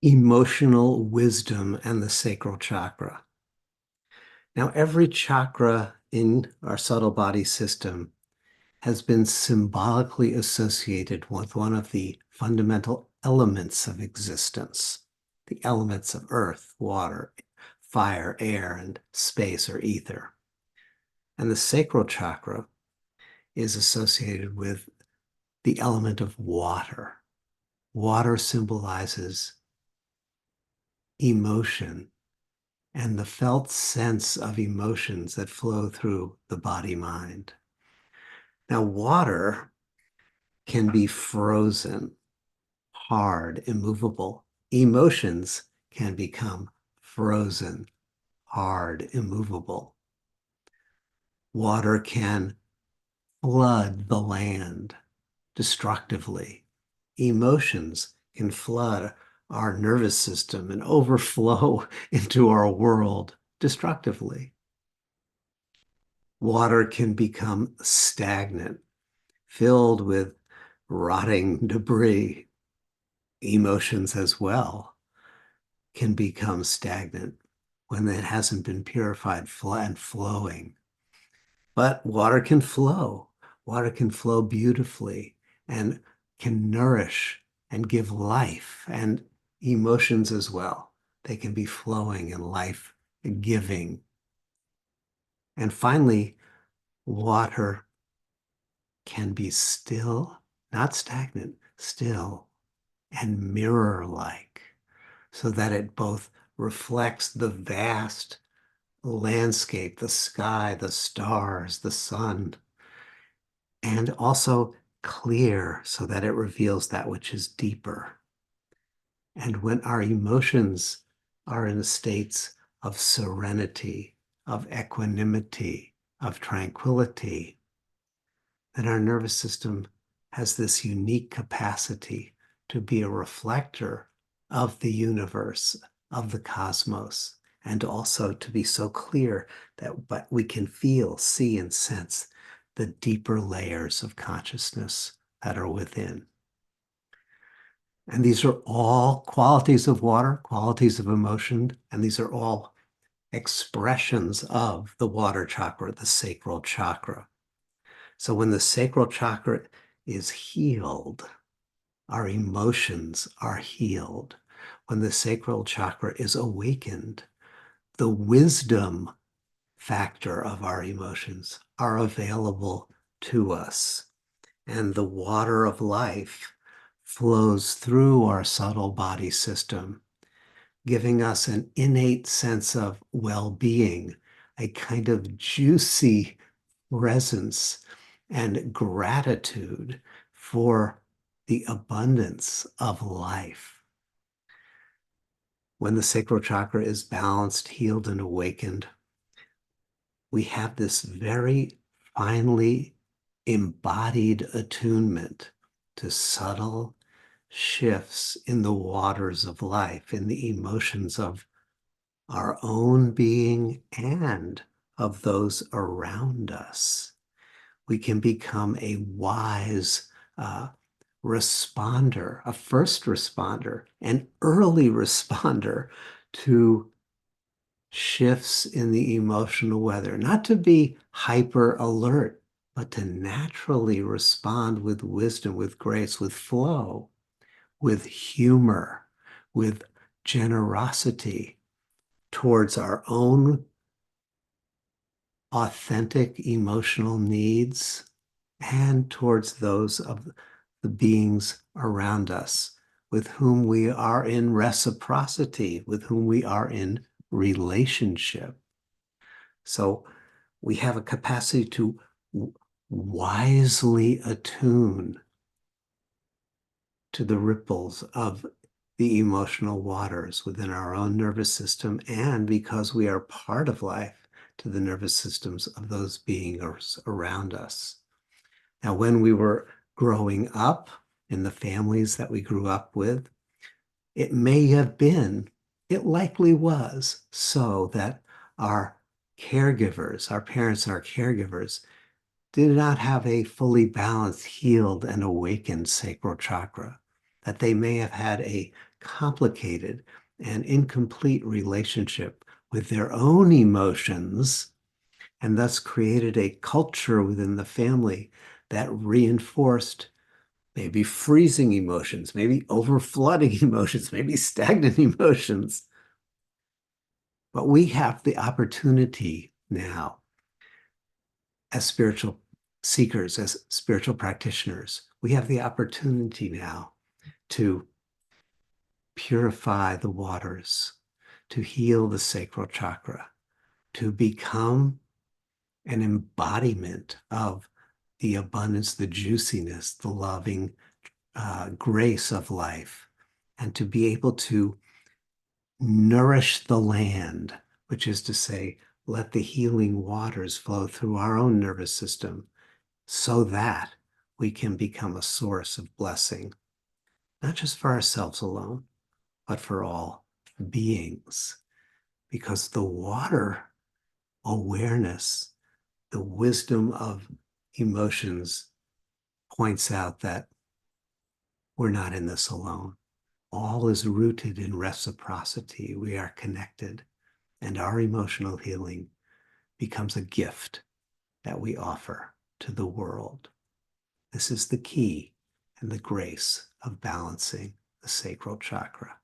emotional wisdom and the sacral chakra. Now, every chakra in our subtle body system has been symbolically associated with one of the fundamental elements of existence, the elements of earth, water, fire, air, and space or ether. And the sacral chakra is associated with the element of water. Water symbolizes emotion and the felt sense of emotions that flow through the body-mind. Now, water can be frozen, hard, immovable. Emotions can become frozen, hard, immovable. Water can flood the land destructively. Emotions can flood our nervous system and overflow into our world destructively. Water can become stagnant, filled with rotting debris. Emotions as well can become stagnant when it hasn't been purified and flowing. But water can flow. Water can flow beautifully and can nourish and give life, and emotions as well. They can be flowing and life giving. And finally, water can be still, not stagnant, still and mirror-like, so that it both reflects the vast landscape, the sky, the stars, the sun, and also clear so that it reveals that which is deeper. And when our emotions are in states of serenity, of equanimity, of tranquility, then our nervous system has this unique capacity to be a reflector of the universe, of the cosmos, and also to be so clear that we can feel, see, and sense the deeper layers of consciousness that are within. And these are all qualities of water, qualities of emotion, and these are all expressions of the water chakra, the sacral chakra. So when the sacral chakra is healed, our emotions are healed. When the sacral chakra is awakened, the wisdom factor of our emotions are available to us. And the water of life flows through our subtle body system, giving us an innate sense of well-being, a kind of juicy presence and gratitude for the abundance of life. When the sacral chakra is balanced, healed, and awakened, we have this very finely embodied attunement to subtle shifts in the waters of life, in the emotions of our own being and of those around us. We can become a wise responder, a first responder, an early responder to shifts in the emotional weather, not to be hyper alert, but to naturally respond with wisdom, with grace, with flow, with humor, with generosity towards our own authentic emotional needs and towards those of the beings around us with whom we are in reciprocity, with whom we are in relationship. So we have a capacity to wisely attune to the ripples of the emotional waters within our own nervous system, and because we are part of life, to the nervous systems of those beings around us. Now, when we were growing up in the families that we grew up with, it may have been, it likely was, so that our caregivers, our parents and our caregivers, did not have a fully balanced, healed, and awakened sacral chakra, that they may have had a complicated and incomplete relationship with their own emotions, and thus created a culture within the family that reinforced maybe freezing emotions, maybe overflooding emotions, maybe stagnant emotions. But we have the opportunity now, as spiritual seekers, as spiritual practitioners, we have the opportunity now to purify the waters, to heal the sacral chakra, to become an embodiment of the abundance, the juiciness, the loving grace of life, and to be able to nourish the land, which is to say, let the healing waters flow through our own nervous system so that we can become a source of blessing, not just for ourselves alone, but for all beings. Because the water awareness, the wisdom of emotions points out that we're not in this alone. All is rooted in reciprocity. We are connected, and our emotional healing becomes a gift that we offer to the world. This is the key and the grace of balancing the sacral chakra.